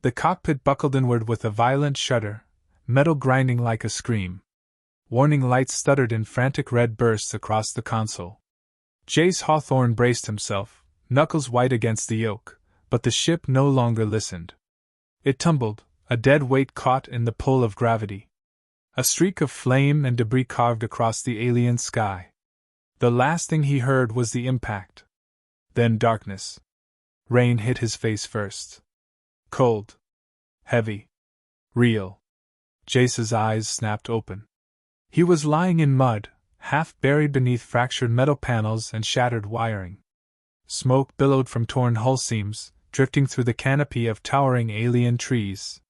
The cockpit buckled inward with a violent shudder, metal grinding like a scream. Warning lights stuttered in frantic red bursts across the console. Jace Hawthorne braced himself, knuckles white against the yoke, but the ship no longer listened. It tumbled, a dead weight caught in the pull of gravity. A streak of flame and debris carved across the alien sky. The last thing he heard was the impact. Then darkness. Rain hit his face first. Cold. Heavy. Real. Jace's eyes snapped open. He was lying in mud, half buried beneath fractured metal panels and shattered wiring. Smoke billowed from torn hull seams, drifting through the canopy of towering alien trees.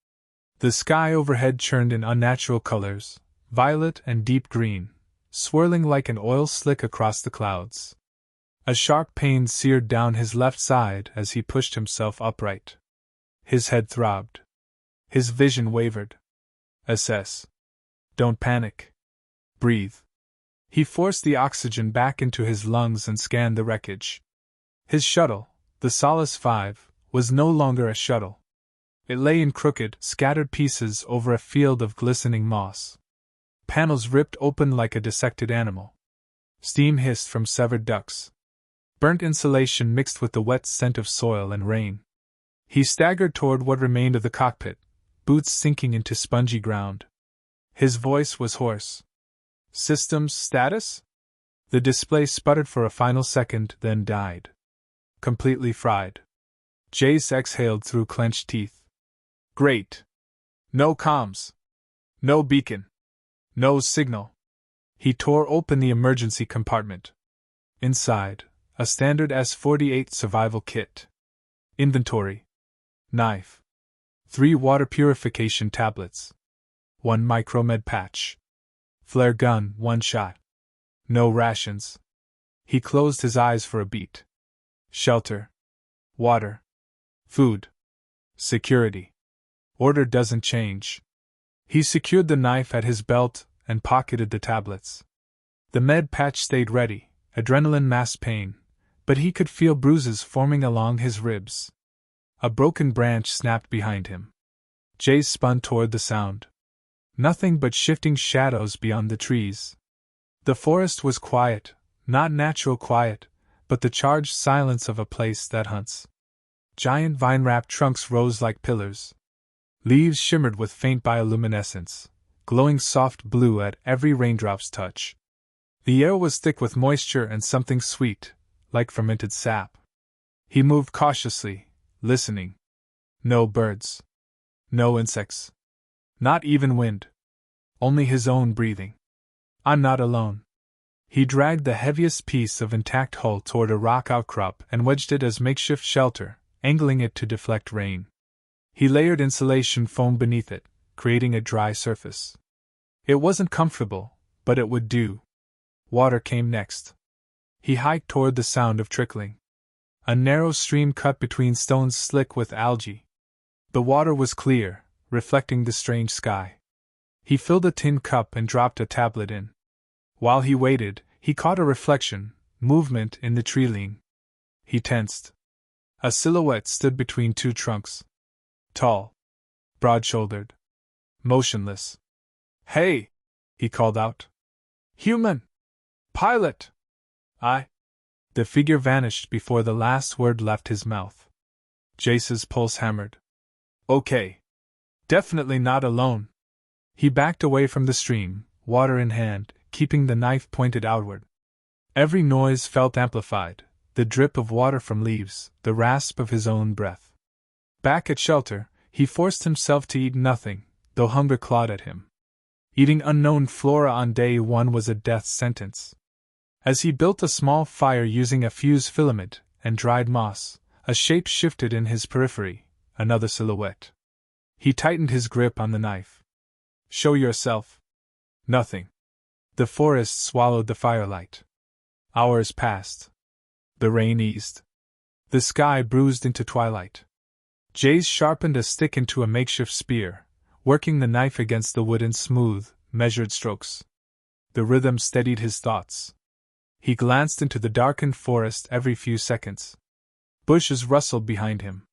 The sky overhead churned in unnatural colors, violet and deep green, swirling like an oil slick across the clouds. A sharp pain seared down his left side as he pushed himself upright. His head throbbed. His vision wavered. Assess. Don't panic. Breathe. He forced the oxygen back into his lungs and scanned the wreckage. His shuttle, the Solace 5, was no longer a shuttle. It lay in crooked, scattered pieces over a field of glistening moss. Panels ripped open like a dissected animal. Steam hissed from severed ducts. Burnt insulation mixed with the wet scent of soil and rain. He staggered toward what remained of the cockpit, boots sinking into spongy ground. His voice was hoarse. Systems status? The display sputtered for a final second, then died. Completely fried. Jace exhaled through clenched teeth. Great. No comms. No beacon. No signal. He tore open the emergency compartment. Inside, a standard S-48 survival kit. Inventory. Knife. 3 water purification tablets. 1 micromed patch. Flare gun, 1 shot. No rations. He closed his eyes for a beat. Shelter. Water. Food. Security. Order doesn't change. He secured the knife at his belt and pocketed the tablets. The med patch stayed ready, adrenaline masked pain, but he could feel bruises forming along his ribs. A broken branch snapped behind him. Jace spun toward the sound. Nothing but shifting shadows beyond the trees. The forest was quiet, not natural quiet, but the charged silence of a place that hunts. Giant vine-wrapped trunks rose like pillars. Leaves shimmered with faint bioluminescence, glowing soft blue at every raindrop's touch. The air was thick with moisture and something sweet, like fermented sap. He moved cautiously, listening. No birds. No insects. Not even wind. Only his own breathing. I'm not alone. He dragged the heaviest piece of intact hull toward a rock outcrop and wedged it as makeshift shelter, angling it to deflect rain. He layered insulation foam beneath it, creating a dry surface. It wasn't comfortable, but it would do. Water came next. He hiked toward the sound of trickling. A narrow stream cut between stones slick with algae. The water was clear, reflecting the strange sky. He filled a tin cup and dropped a tablet in. While he waited, he caught a reflection, movement in the tree-ling. He tensed. A silhouette stood between 2 trunks. Tall. Broad-shouldered. Motionless. Hey! He called out. Human! Pilot! The figure vanished before the last word left his mouth. Jace's pulse hammered. Okay. Definitely not alone. He backed away from the stream, water in hand, keeping the knife pointed outward. Every noise felt amplified, the drip of water from leaves, the rasp of his own breath. Back at shelter, he forced himself to eat nothing, though hunger clawed at him. Eating unknown flora on day 1 was a death sentence. As he built a small fire using a fuse filament and dried moss, a shape shifted in his periphery, another silhouette. He tightened his grip on the knife. Show yourself. Nothing. The forest swallowed the firelight. Hours passed. The rain eased. The sky bruised into twilight. Jace sharpened a stick into a makeshift spear, working the knife against the wood in smooth, measured strokes. The rhythm steadied his thoughts. He glanced into the darkened forest every few seconds. Bushes rustled behind him.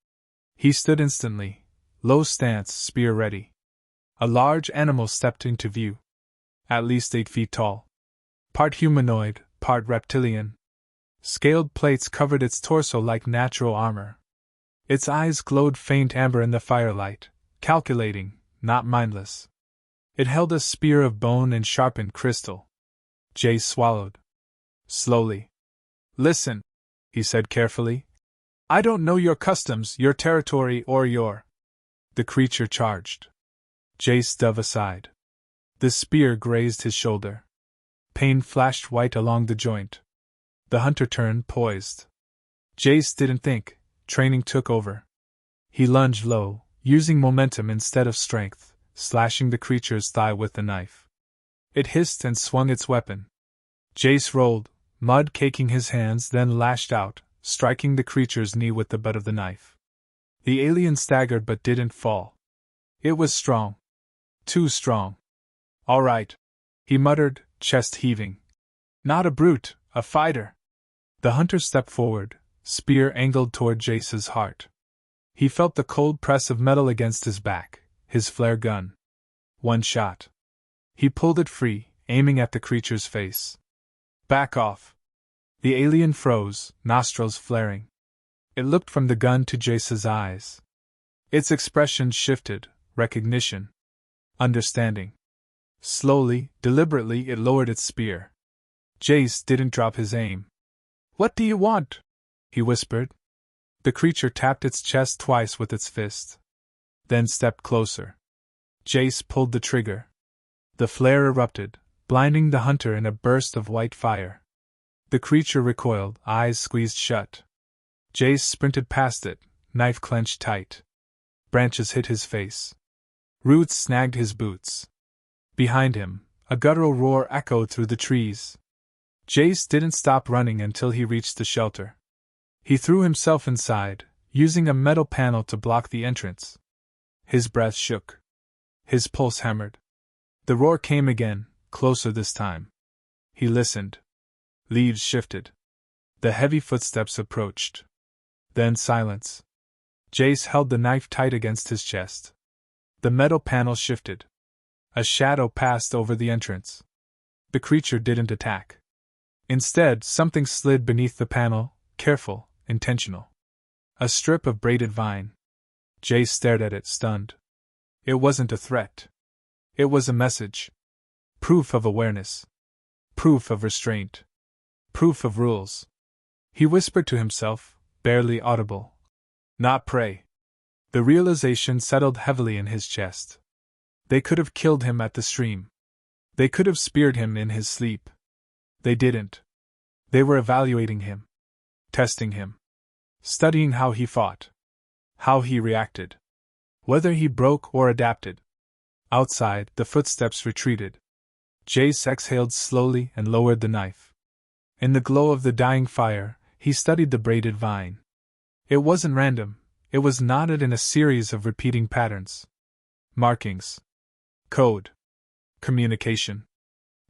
He stood instantly, low stance, spear ready. A large animal stepped into view. At least 8 feet tall. Part humanoid, part reptilian. Scaled plates covered its torso like natural armor. Its eyes glowed faint amber in the firelight, calculating, not mindless. It held a spear of bone and sharpened crystal. Jay swallowed. Slowly. Listen, he said carefully. I don't know your customs, your territory, or your. The creature charged. Jace dove aside. The spear grazed his shoulder. Pain flashed white along the joint. The hunter turned, poised. Jace didn't think, training took over. He lunged low, using momentum instead of strength, slashing the creature's thigh with the knife. It hissed and swung its weapon. Jace rolled, mud caking his hands, then lashed out, striking the creature's knee with the butt of the knife. The alien staggered but didn't fall. It was strong. Too strong. All right, he muttered, chest heaving. Not a brute, a fighter. The hunter stepped forward, spear angled toward Jace's heart. He felt the cold press of metal against his back, his flare gun. One shot. He pulled it free, aiming at the creature's face. Back off. The alien froze, nostrils flaring. It looked from the gun to Jace's eyes. Its expression shifted, recognition. Understanding. Slowly, deliberately, it lowered its spear. Jace didn't drop his aim. What do you want? He whispered. The creature tapped its chest twice with its fist. Then stepped closer. Jace pulled the trigger. The flare erupted, blinding the hunter in a burst of white fire. The creature recoiled, eyes squeezed shut. Jace sprinted past it, knife clenched tight. Branches hit his face. Roots snagged his boots. Behind him, a guttural roar echoed through the trees. Jace didn't stop running until he reached the shelter. He threw himself inside, using a metal panel to block the entrance. His breath shook. His pulse hammered. The roar came again, closer this time. He listened. Leaves shifted. The heavy footsteps approached. Then silence. Jace held the knife tight against his chest. The metal panel shifted. A shadow passed over the entrance. The creature didn't attack. Instead, something slid beneath the panel, careful, intentional. A strip of braided vine. Jace stared at it, stunned. It wasn't a threat. It was a message. Proof of awareness. Proof of restraint. Proof of rules. He whispered to himself, barely audible. Not prey. The realization settled heavily in his chest. They could have killed him at the stream. They could have speared him in his sleep. They didn't. They were evaluating him. Testing him. Studying how he fought. How he reacted. Whether he broke or adapted. Outside, the footsteps retreated. Jace exhaled slowly and lowered the knife. In the glow of the dying fire, he studied the braided vine. It wasn't random, it was knotted in a series of repeating patterns. Markings. Code. Communication.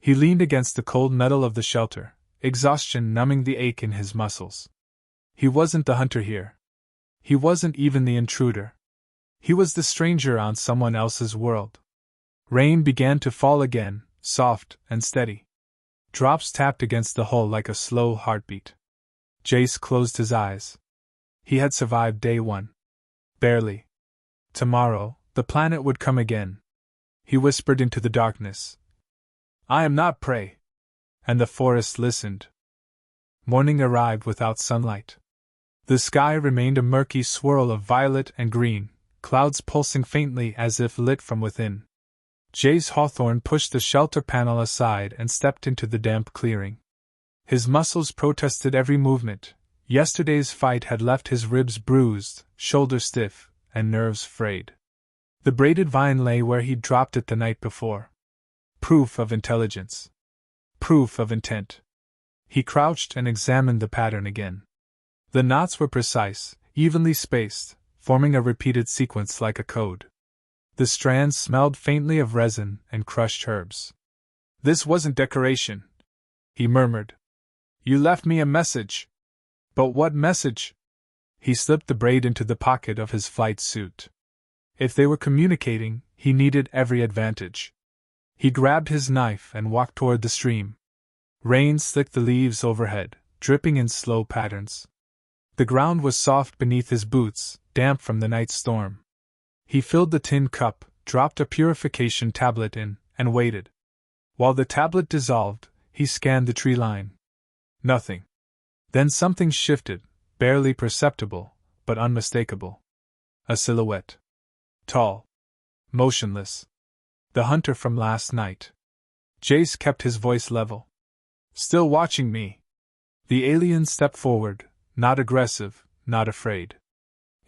He leaned against the cold metal of the shelter, exhaustion numbing the ache in his muscles. He wasn't the hunter here. He wasn't even the intruder. He was the stranger on someone else's world. Rain began to fall again, soft and steady. Drops tapped against the hull like a slow heartbeat. Jace closed his eyes. He had survived day one. Barely. Tomorrow, the planet would come again. He whispered into the darkness. I am not prey. And the forest listened. Morning arrived without sunlight. The sky remained a murky swirl of violet and green, clouds pulsing faintly as if lit from within. Jace Hawthorne pushed the shelter panel aside and stepped into the damp clearing. His muscles protested every movement. Yesterday's fight had left his ribs bruised, shoulders stiff, and nerves frayed. The braided vine lay where he'd dropped it the night before. Proof of intelligence. Proof of intent. He crouched and examined the pattern again. The knots were precise, evenly spaced, forming a repeated sequence like a code. The strands smelled faintly of resin and crushed herbs. This wasn't decoration, he murmured. You left me a message. But what message? He slipped the braid into the pocket of his flight suit. If they were communicating, he needed every advantage. He grabbed his knife and walked toward the stream. Rain slicked the leaves overhead, dripping in slow patterns. The ground was soft beneath his boots, damp from the night storm. He filled the tin cup, dropped a purification tablet in, and waited. While the tablet dissolved, he scanned the tree line. Nothing. Then something shifted, barely perceptible, but unmistakable. A silhouette. Tall. Motionless. The hunter from last night. Jace kept his voice level. Still watching me. The alien stepped forward, not aggressive, not afraid.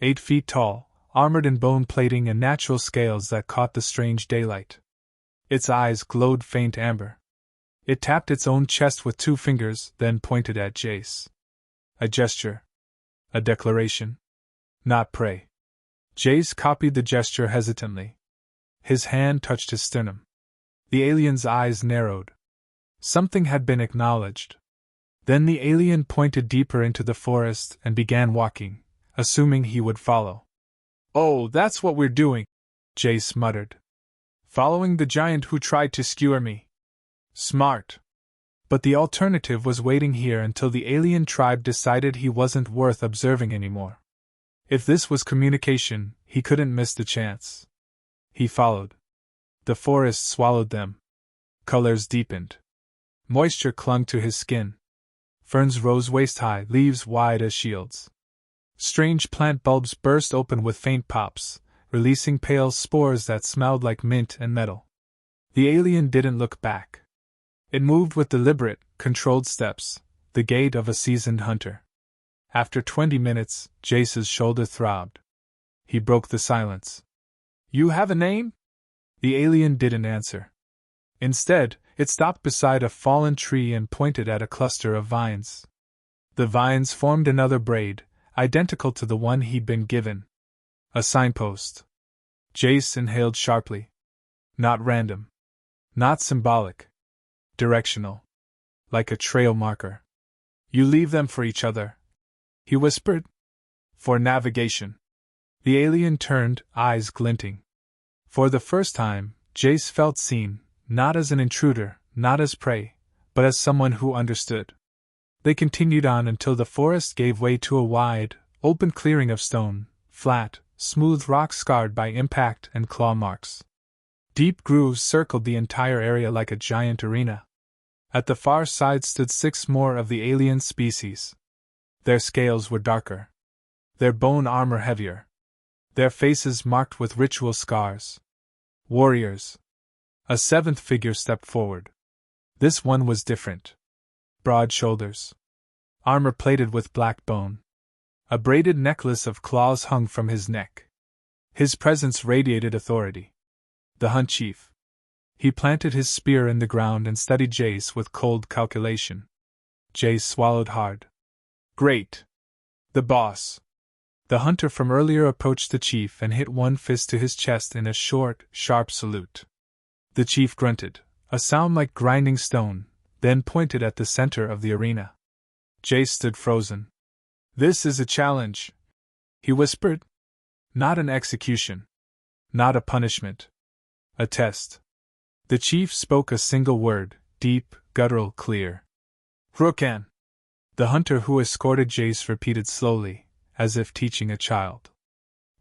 8 feet tall, armored in bone plating and natural scales that caught the strange daylight. Its eyes glowed faint amber. It tapped its own chest with 2 fingers, then pointed at Jace. A gesture. A declaration. Not prey. Jace copied the gesture hesitantly. His hand touched his sternum. The alien's eyes narrowed. Something had been acknowledged. Then the alien pointed deeper into the forest and began walking, assuming he would follow. "Oh, that's what we're doing," Jace muttered. "Following the giant who tried to skewer me. Smart." But the alternative was waiting here until the alien tribe decided he wasn't worth observing anymore. If this was communication, he couldn't miss the chance. He followed. The forest swallowed them. Colors deepened. Moisture clung to his skin. Ferns rose waist-high, leaves wide as shields. Strange plant bulbs burst open with faint pops, releasing pale spores that smelled like mint and metal. The alien didn't look back. It moved with deliberate, controlled steps, the gait of a seasoned hunter. After 20 minutes, Jace's shoulder throbbed. He broke the silence. "You have a name?" The alien didn't answer. Instead, it stopped beside a fallen tree and pointed at a cluster of vines. The vines formed another braid, identical to the one he'd been given. A signpost. Jace inhaled sharply. Not random. Not symbolic. Directional. Like a trail marker. "You leave them for each other," he whispered. "For navigation." The alien turned, eyes glinting. For the first time, Jace felt seen, not as an intruder, not as prey, but as someone who understood. They continued on until the forest gave way to a wide, open clearing of stone, flat, smooth rock scarred by impact and claw marks. Deep grooves circled the entire area like a giant arena. At the far side stood 6 more of the alien species. Their scales were darker. Their bone armor heavier. Their faces marked with ritual scars. Warriors. A 7th figure stepped forward. This one was different. Broad shoulders. Armor plated with black bone. A braided necklace of claws hung from his neck. His presence radiated authority. The Hunt Chief. He planted his spear in the ground and studied Jace with cold calculation. Jace swallowed hard. "Great. The boss." The hunter from earlier approached the chief and hit one fist to his chest in a short, sharp salute. The chief grunted, a sound like grinding stone, then pointed at the center of the arena. Jace stood frozen. "This is a challenge," he whispered. "Not an execution. Not a punishment. A test." The chief spoke a single word, deep, guttural, clear. "Hrukan." The hunter who escorted Jace repeated slowly, as if teaching a child.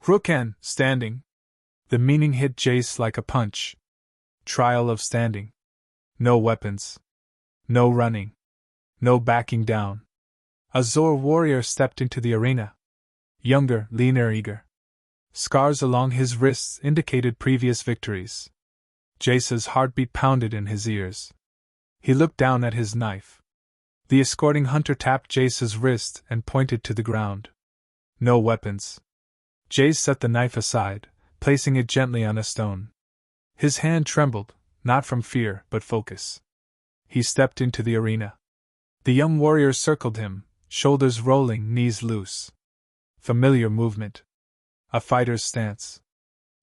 "Hrukan, standing." The meaning hit Jace like a punch. Trial of standing. No weapons. No running. No backing down. A Zor warrior stepped into the arena. Younger, leaner, eager. Scars along his wrists indicated previous victories. Jace's heartbeat pounded in his ears. He looked down at his knife. The escorting hunter tapped Jace's wrist and pointed to the ground. No weapons. Jace set the knife aside, placing it gently on a stone. His hand trembled, not from fear, but focus. He stepped into the arena. The young warrior circled him, shoulders rolling, knees loose. Familiar movement. A fighter's stance.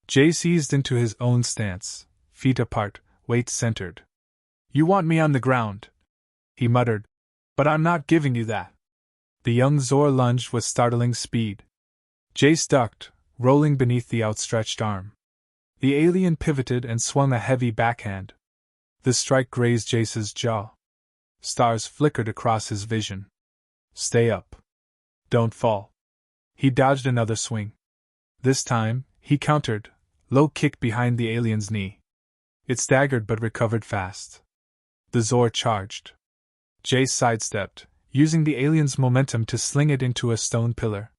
Jace eased into his own stance, feet apart, weight centered. "You want me on the ground," he muttered, "but I'm not giving you that." The young Zor lunged with startling speed. Jace ducked, rolling beneath the outstretched arm. The alien pivoted and swung a heavy backhand. The strike grazed Jace's jaw. Stars flickered across his vision. Stay up. Don't fall. He dodged another swing. This time, he countered, low kick behind the alien's knee. It staggered but recovered fast. The Zor charged. Jace sidestepped, using the alien's momentum to sling it into a stone pillar.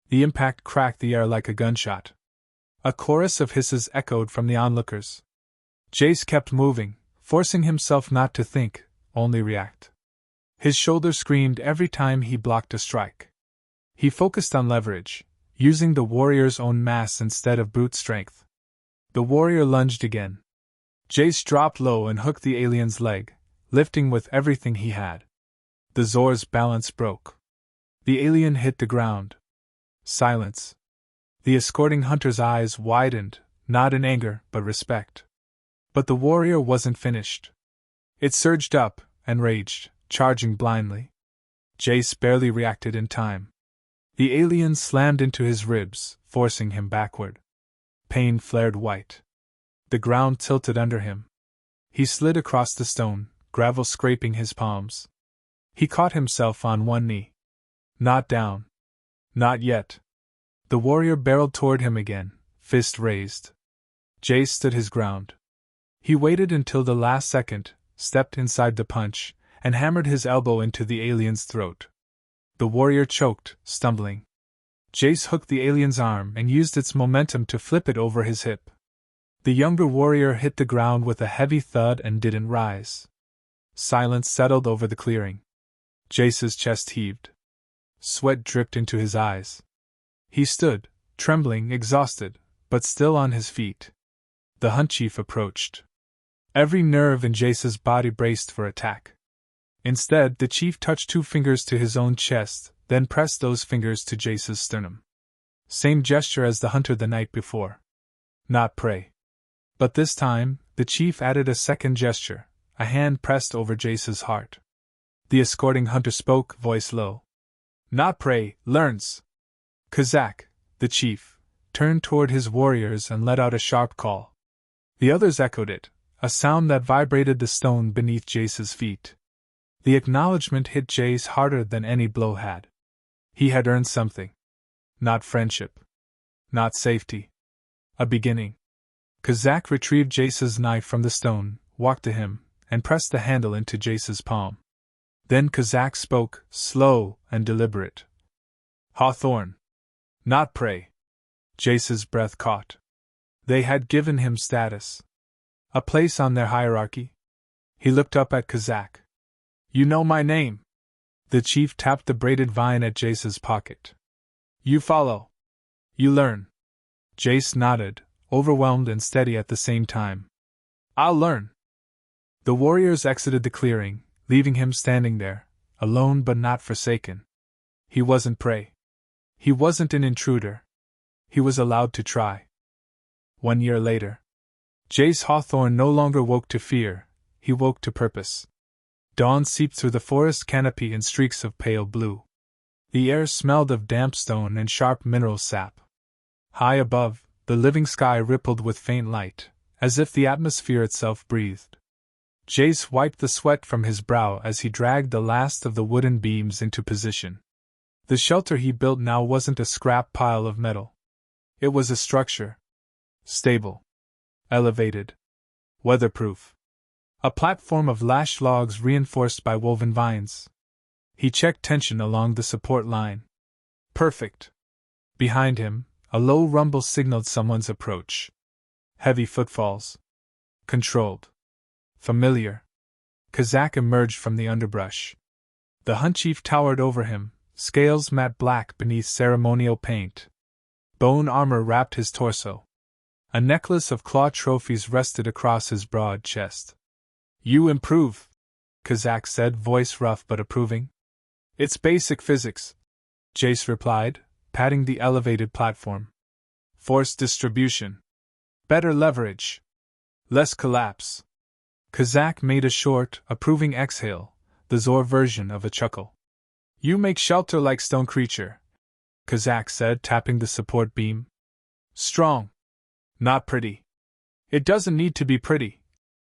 The impact cracked the air like a gunshot. A chorus of hisses echoed from the onlookers. Jace kept moving, forcing himself not to think, only react. His shoulder screamed every time he blocked a strike. He focused on leverage, using the warrior's own mass instead of brute strength. The warrior lunged again. Jace dropped low and hooked the alien's leg, lifting with everything he had. The Zor's balance broke. The alien hit the ground. Silence. The escorting hunter's eyes widened, not in anger but respect. But the warrior wasn't finished. It surged up and raged, charging blindly. Jace barely reacted in time. The alien slammed into his ribs, forcing him backward. Pain flared white. The ground tilted under him. He slid across the stone, gravel scraping his palms. He caught himself on one knee. Not down. Not yet. The warrior barreled toward him again, fist raised. Jace stood his ground. He waited until the last second, stepped inside the punch, and hammered his elbow into the alien's throat. The warrior choked, stumbling. Jace hooked the alien's arm and used its momentum to flip it over his hip. The younger warrior hit the ground with a heavy thud and didn't rise. Silence settled over the clearing. Jace's chest heaved. Sweat dripped into his eyes. He stood, trembling, exhausted, but still on his feet. The hunt chief approached. Every nerve in Jace's body braced for attack. Instead, the chief touched 2 fingers to his own chest, then pressed those fingers to Jace's sternum. Same gesture as the hunter the night before. Not prey. But this time, the chief added a second gesture, a hand pressed over Jace's heart. The escorting hunter spoke, voice low. Not prey, learns. Kazak, the chief, turned toward his warriors and let out a sharp call. The others echoed it, a sound that vibrated the stone beneath Jace's feet. The acknowledgement hit Jace harder than any blow had. He had earned something. Not friendship. Not safety. A beginning. Kazak retrieved Jace's knife from the stone, walked to him, and pressed the handle into Jace's palm. Then Kazak spoke, slow and deliberate. Hawthorne. Not prey. Jace's breath caught. They had given him status. A place on their hierarchy. He looked up at Kazak. You know my name. The chief tapped the braided vine at Jace's pocket. You follow. You learn. Jace nodded, overwhelmed and steady at the same time. I'll learn. The warriors exited the clearing, leaving him standing there, alone but not forsaken. He wasn't prey. He wasn't an intruder. He was allowed to try. 1 year later. Jace Hawthorne no longer woke to fear, he woke to purpose. Dawn seeped through the forest canopy in streaks of pale blue. The air smelled of damp stone and sharp mineral sap. High above, the living sky rippled with faint light, as if the atmosphere itself breathed. Jace wiped the sweat from his brow as he dragged the last of the wooden beams into position. The shelter he built now wasn't a scrap pile of metal. It was a structure. Stable. Elevated. Weatherproof. A platform of lashed logs reinforced by woven vines. He checked tension along the support line. Perfect. Behind him, a low rumble signaled someone's approach. Heavy footfalls. Controlled. Familiar. Kazak emerged from the underbrush. The hunt chief towered over him, scales matte black beneath ceremonial paint. Bone armor wrapped his torso. A necklace of claw trophies rested across his broad chest. You improve, Kazak said, voice rough but approving. It's basic physics, Jace replied, patting the elevated platform. Force distribution. Better leverage. Less collapse. Kazak made a short, approving exhale, the Zor version of a chuckle. You make shelter like stone creature, Kazak said, tapping the support beam. Strong. Not pretty. It doesn't need to be pretty,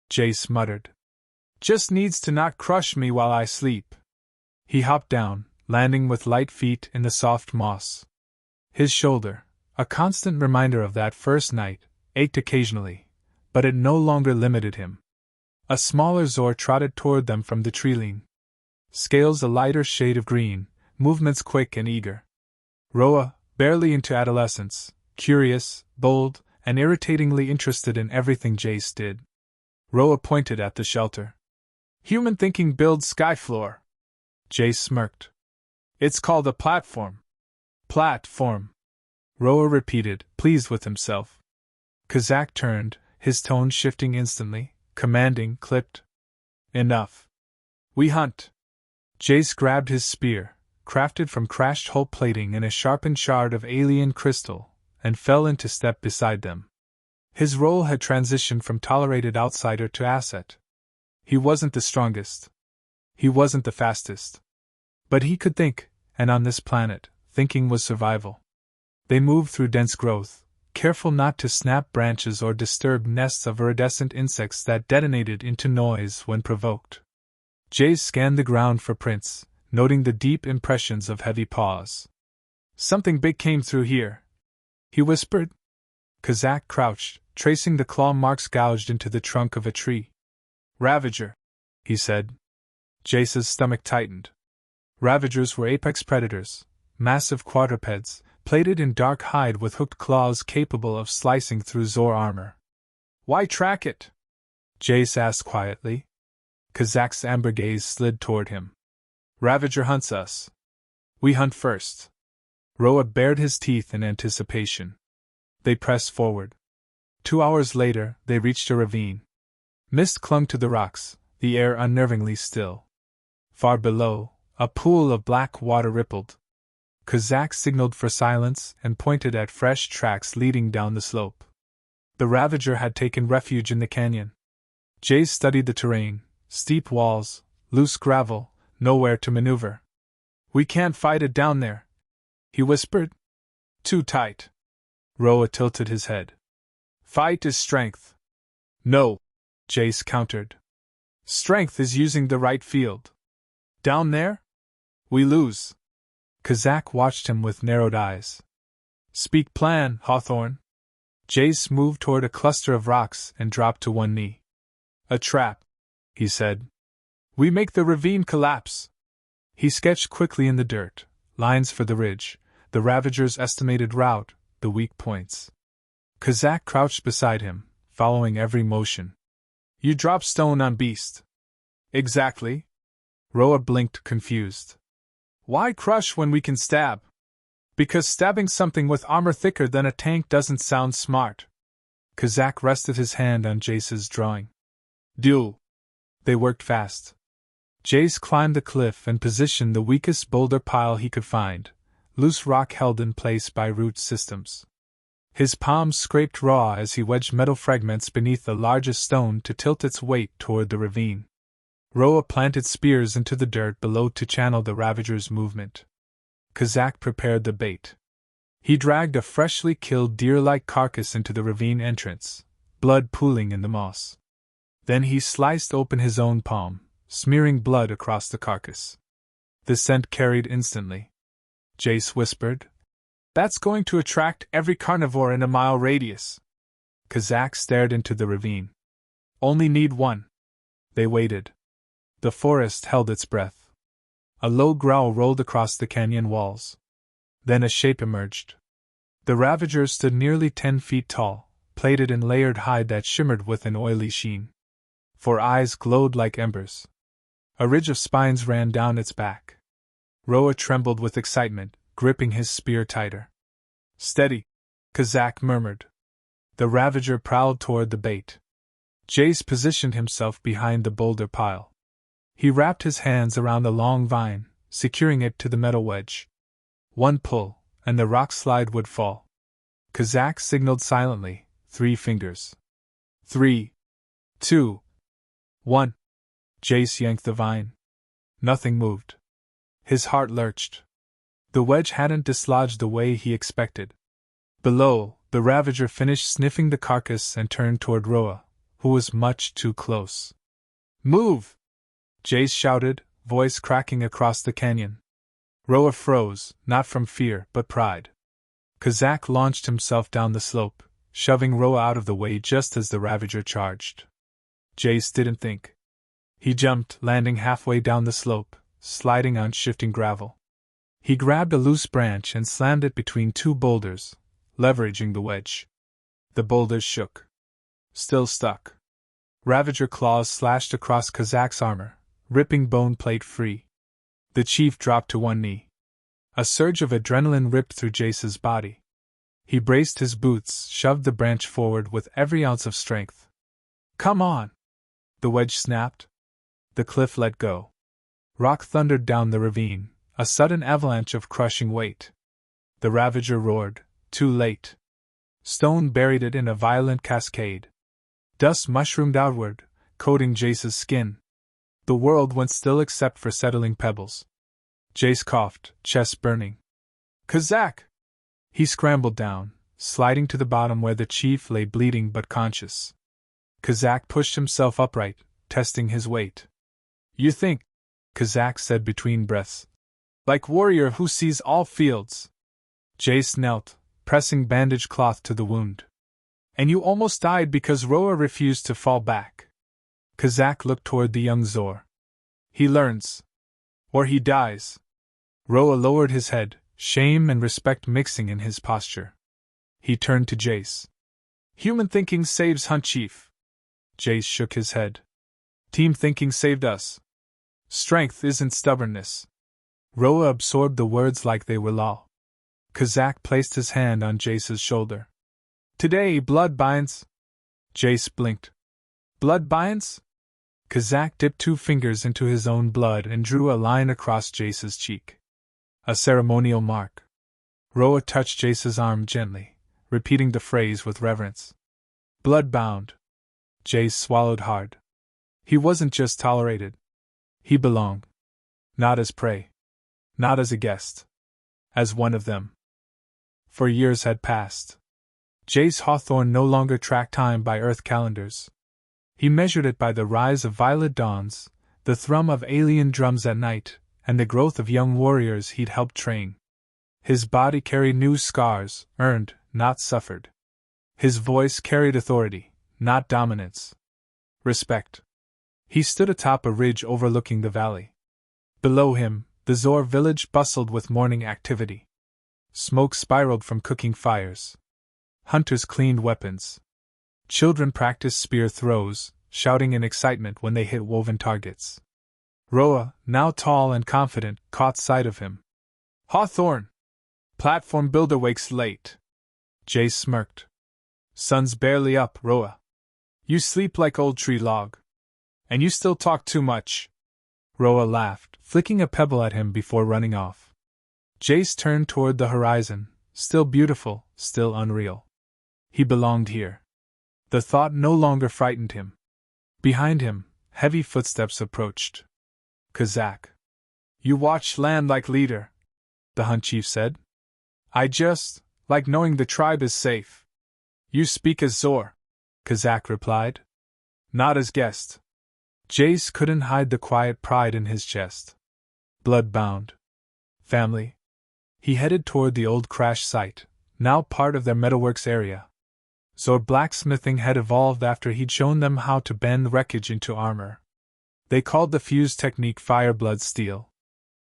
Jace muttered. Just needs to not crush me while I sleep. He hopped down, landing with light feet in the soft moss. His shoulder, a constant reminder of that first night, ached occasionally, but it no longer limited him. A smaller Zor trotted toward them from the treeline. Scales a lighter shade of green, movements quick and eager. Roa, barely into adolescence, curious, bold, and irritatingly interested in everything Jace did. Roa pointed at the shelter. Human thinking builds skyfloor. Jace smirked. It's called a platform. Platform. Roa repeated, pleased with himself. Kazak turned, his tone shifting instantly, commanding, clipped. Enough. We hunt. Jace grabbed his spear, crafted from crashed hull plating and a sharpened shard of alien crystal, and fell into step beside them. His role had transitioned from tolerated outsider to asset. He wasn't the strongest. He wasn't the fastest. But he could think, and on this planet, thinking was survival. They moved through dense growth, careful not to snap branches or disturb nests of iridescent insects that detonated into noise when provoked. Jace scanned the ground for prints, noting the deep impressions of heavy paws. Something big came through here, he whispered. Kazak crouched, tracing the claw marks gouged into the trunk of a tree. Ravager, he said. Jace's stomach tightened. Ravagers were apex predators, massive quadrupeds, plated in dark hide with hooked claws capable of slicing through Zor armor. Why track it? Jace asked quietly. Kazak's amber gaze slid toward him. Ravager hunts us. We hunt first. Roa bared his teeth in anticipation. They pressed forward. 2 hours later, they reached a ravine. Mist clung to the rocks, the air unnervingly still. Far below, a pool of black water rippled. Kazak signaled for silence and pointed at fresh tracks leading down the slope. The Ravager had taken refuge in the canyon. Jace studied the terrain, steep walls, loose gravel, nowhere to maneuver. We can't fight it down there, he whispered. Too tight. Roa tilted his head. Fight is strength. No, Jace countered. Strength is using the right field. Down there? We lose. Kazak watched him with narrowed eyes. Speak plan, Hawthorne. Jace moved toward a cluster of rocks and dropped to one knee. A trap, he said. We make the ravine collapse. He sketched quickly in the dirt, lines for the ridge, the Ravager's estimated route, the weak points. Kazak crouched beside him, following every motion. You drop stone on beast. Exactly. Roa blinked, confused. Why crush when we can stab? Because stabbing something with armor thicker than a tank doesn't sound smart. Kazak rested his hand on Jace's drawing. Duel. They worked fast. Jace climbed the cliff and positioned the weakest boulder pile he could find, loose rock held in place by root systems. His palms scraped raw as he wedged metal fragments beneath the largest stone to tilt its weight toward the ravine. Roa planted spears into the dirt below to channel the Ravager's movement. Kazak prepared the bait. He dragged a freshly killed deer-like carcass into the ravine entrance, blood pooling in the moss. Then he sliced open his own palm, smearing blood across the carcass. The scent carried instantly. Jace whispered, That's going to attract every carnivore in a mile radius. Kazak stared into the ravine. Only need one. They waited. The forest held its breath. A low growl rolled across the canyon walls. Then a shape emerged. The Ravager stood nearly 10 feet tall, plated in layered hide that shimmered with an oily sheen. 4 eyes glowed like embers. A ridge of spines ran down its back. Roa trembled with excitement, gripping his spear tighter. Steady, Kazak murmured. The Ravager prowled toward the bait. Jace positioned himself behind the boulder pile. He wrapped his hands around the long vine, securing it to the metal wedge. One pull, and the rock slide would fall. Kazak signaled silently, 3 fingers. 3, 2, 1. Jace yanked the vine. Nothing moved. His heart lurched. The wedge hadn't dislodged the way he expected. Below, The Ravager finished sniffing the carcass and turned toward Roa, who was much too close. "Move!" Jace shouted, voice cracking across the canyon. Roa froze, not from fear but pride. Kazak launched himself down the slope, shoving Roa out of the way just as the Ravager charged. Jace didn't think. He jumped, landing halfway down the slope, sliding on shifting gravel. He grabbed a loose branch and slammed it between two boulders, leveraging the wedge. The boulders shook. Still stuck. Ravager claws slashed across Kazak's armor, ripping bone plate free. The chief dropped to one knee. A surge of adrenaline ripped through Jace's body. He braced his boots, shoved the branch forward with every ounce of strength. "Come on!" The wedge snapped. The cliff let go. Rock thundered down the ravine, a sudden avalanche of crushing weight. The Ravager roared, too late. Stone buried it in a violent cascade. Dust mushroomed outward, coating Jace's skin. The world went still except for settling pebbles. Jace coughed, chest burning. "Kazak!" He scrambled down, sliding to the bottom where the chief lay bleeding but conscious. Kazak pushed himself upright, testing his weight. "You think," Kazak said between breaths, "like warrior who sees all fields." Jace knelt, pressing bandage cloth to the wound. "And you almost died because Roa refused to fall back." Kazak looked toward the young Zor. "He learns. Or he dies." Roa lowered his head, shame and respect mixing in his posture. He turned to Jace. "Human thinking saves Hunt Chief." Jace shook his head. "Team thinking saved us. Strength isn't stubbornness." Roa absorbed the words like they were law. Kazak placed his hand on Jace's shoulder. "Today, blood binds." Jace blinked. "Blood binds?" Kazak dipped two fingers into his own blood and drew a line across Jace's cheek. A ceremonial mark. Roa touched Jace's arm gently, repeating the phrase with reverence. "Blood-bound." Jace swallowed hard. He wasn't just tolerated. He belonged. Not as prey. Not as a guest. As one of them. For years had passed. Jace Hawthorne no longer tracked time by Earth calendars. He measured it by the rise of violet dawns, the thrum of alien drums at night, and the growth of young warriors he'd helped train. His body carried new scars, earned, not suffered. His voice carried authority, not dominance. Respect. He stood atop a ridge overlooking the valley. Below him, the Zor village bustled with morning activity. Smoke spiraled from cooking fires. Hunters cleaned weapons. Children practiced spear throws, shouting in excitement when they hit woven targets. Roa, now tall and confident, caught sight of him. "Hawthorne! Platform builder wakes late." Jace smirked. "Sun's barely up, Roa. You sleep like old tree log. And you still talk too much." Roa laughed, flicking a pebble at him before running off. Jace turned toward the horizon, still beautiful, still unreal. He belonged here. The thought no longer frightened him. Behind him, heavy footsteps approached. "Kazak. You watch land like leader," the Hunt Chief said. "I just like knowing the tribe is safe." "You speak as Zor," Kazak replied. "Not as guest." Jace couldn't hide the quiet pride in his chest. Blood-bound. Family. He headed toward the old crash site, now part of their metalworks area. Zor blacksmithing had evolved after he'd shown them how to bend wreckage into armor. They called the fuse technique fireblood steel.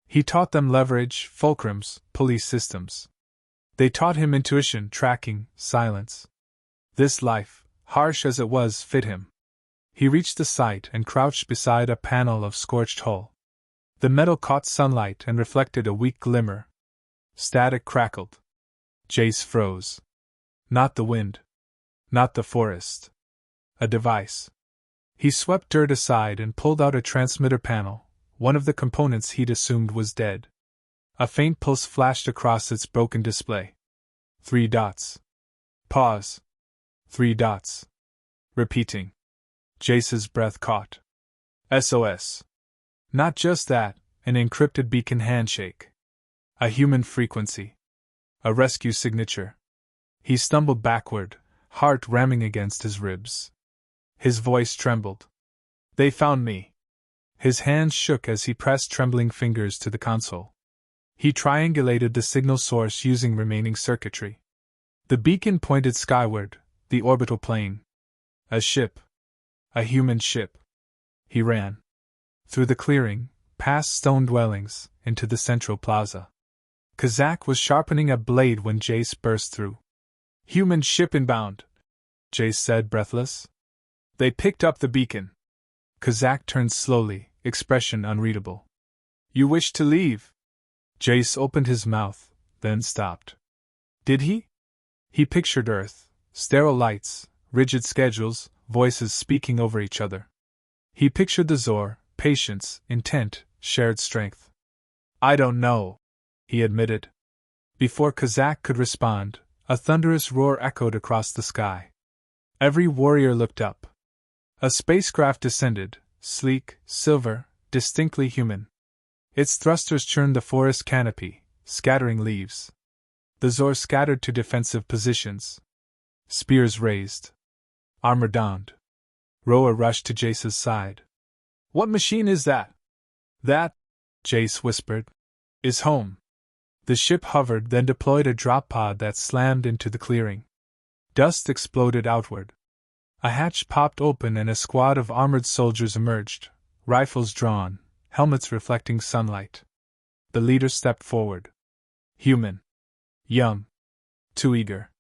He taught them leverage, fulcrums, police systems. They taught him intuition, tracking, silence. This life, harsh as it was, fit him. He reached the site and crouched beside a panel of scorched hull. The metal caught sunlight and reflected a weak glimmer. Static crackled. Jace froze. Not the wind. Not the forest. A device. He swept dirt aside and pulled out a transmitter panel, one of the components he'd assumed was dead. A faint pulse flashed across its broken display. 3 dots. Pause. 3 dots. Repeating. Jace's breath caught. SOS. Not just that, an encrypted beacon handshake. A human frequency. A rescue signature. He stumbled backward, heart ramming against his ribs. His voice trembled. They found me. His hands shook as he pressed trembling fingers to the console. He triangulated the signal source using remaining circuitry. The beacon pointed skyward, the orbital plane. A ship. A human ship. He ran. Through the clearing, past stone dwellings, into the central plaza. Kazak was sharpening a blade when Jace burst through. Human ship inbound, Jace said, breathless. They picked up the beacon. Kazak turned slowly, expression unreadable. You wish to leave? Jace opened his mouth, then stopped. Did he? He pictured Earth, sterile lights, rigid schedules, voices speaking over each other. He pictured the Zor, patience, intent, shared strength. I don't know, he admitted. Before Kazak could respond, a thunderous roar echoed across the sky. Every warrior looked up. A spacecraft descended, sleek, silver, distinctly human. Its thrusters churned the forest canopy, scattering leaves. The Zor scattered to defensive positions. Spears raised. Armor donned. Roa rushed to Jace's side. What machine is that? That, Jace whispered, is home. The ship hovered, then deployed a drop pod that slammed into the clearing. Dust exploded outward. A hatch popped open and a squad of armored soldiers emerged, rifles drawn, helmets reflecting sunlight. The leader stepped forward. Human. Young. Too eager.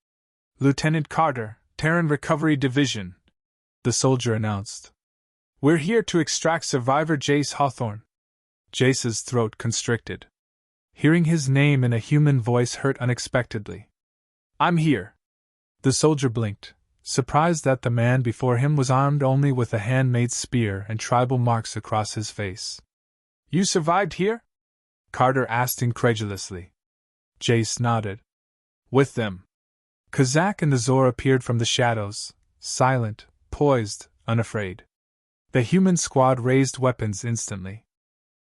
Lieutenant Carter, Terran Recovery Division, the soldier announced. We're here to extract survivor Jace Hawthorne. Jace's throat constricted. Hearing his name in a human voice hurt unexpectedly. I'm here. The soldier blinked, surprised that the man before him was armed only with a handmade spear and tribal marks across his face. You survived here? Carter asked incredulously. Jace nodded. With them. Kazak and the Zor appeared from the shadows, silent, poised, unafraid. The human squad raised weapons instantly.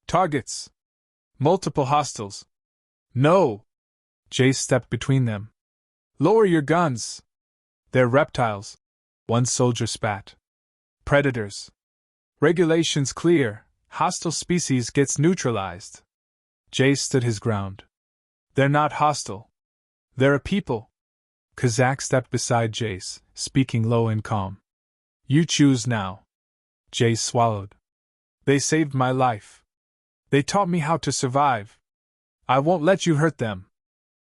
Targets! Multiple hostiles! No! Jace stepped between them. Lower your guns! They're reptiles, one soldier spat. Predators. Regulations clear, hostile species gets neutralized. Jace stood his ground. They're not hostile. They're a people. Kazak stepped beside Jace, speaking low and calm. You choose now. Jace swallowed. They saved my life. They taught me how to survive. I won't let you hurt them.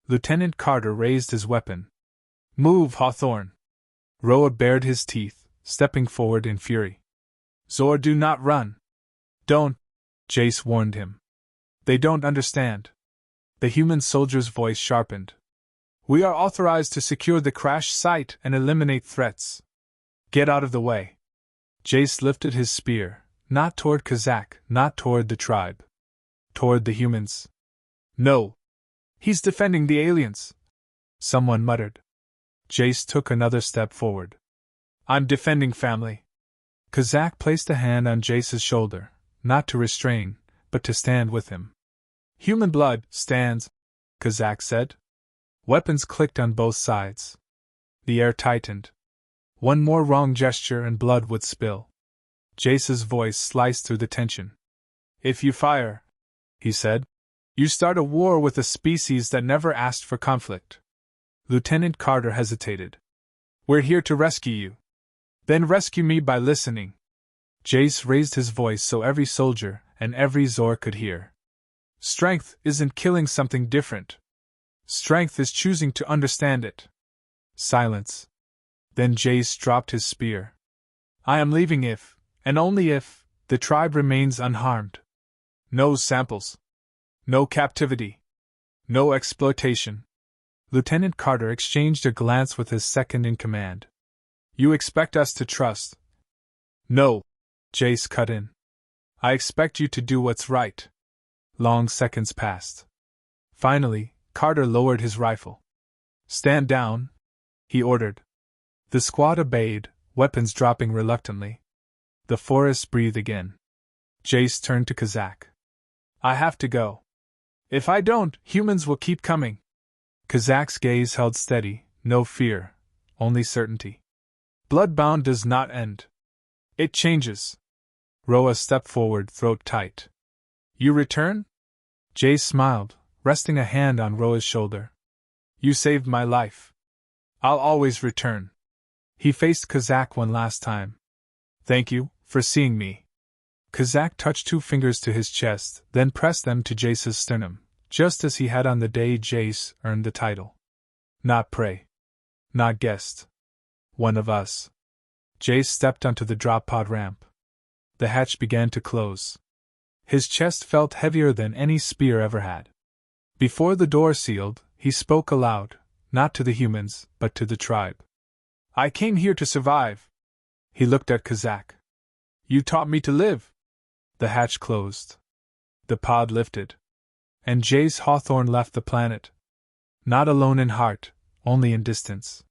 Lieutenant Carter raised his weapon. Move, Hawthorne. Roa bared his teeth, stepping forward in fury. Zor, do not run. Don't, Jace warned him. They don't understand. The human soldier's voice sharpened. We are authorized to secure the crash site and eliminate threats. Get out of the way. Jace lifted his spear, not toward Kazak, not toward the tribe. Toward the humans. No. He's defending the aliens. Someone muttered. Jace took another step forward. I'm defending family. Kazak placed a hand on Jace's shoulder, not to restrain, but to stand with him. Human blood stands, Kazak said. Weapons clicked on both sides. The air tightened. One more wrong gesture and blood would spill. Jace's voice sliced through the tension. If you fire, he said, you start a war with a species that never asked for conflict. Lieutenant Carter hesitated. We're here to rescue you. Then rescue me by listening. Jace raised his voice so every soldier and every Zor could hear. Strength isn't killing something different. Strength is choosing to understand it. Silence. Then Jace dropped his spear. I am leaving if, and only if, the tribe remains unharmed. No samples. No captivity. No exploitation. Lieutenant Carter exchanged a glance with his second-in-command. You expect us to trust? No, Jace cut in. I expect you to do what's right. Long seconds passed. Finally, Carter lowered his rifle. Stand down, he ordered. The squad obeyed, weapons dropping reluctantly. The forest breathed again. Jace turned to Kazak. I have to go. If I don't, humans will keep coming. Kazak's gaze held steady, no fear, only certainty. Bloodbound does not end. It changes. Roa stepped forward, throat tight. You return? Jace smiled, resting a hand on Roa's shoulder. You saved my life. I'll always return. He faced Kazak one last time. Thank you, for seeing me. Kazak touched 2 fingers to his chest, then pressed them to Jace's sternum, just as he had on the day Jace earned the title. Not prey. Not guest. One of us. Jace stepped onto the drop pod ramp. The hatch began to close. His chest felt heavier than any spear ever had. Before the door sealed, he spoke aloud, not to the humans, but to the tribe. I came here to survive. He looked at Kazak. You taught me to live. The hatch closed. The pod lifted. And Jace Hawthorne left the planet. Not alone in heart, only in distance.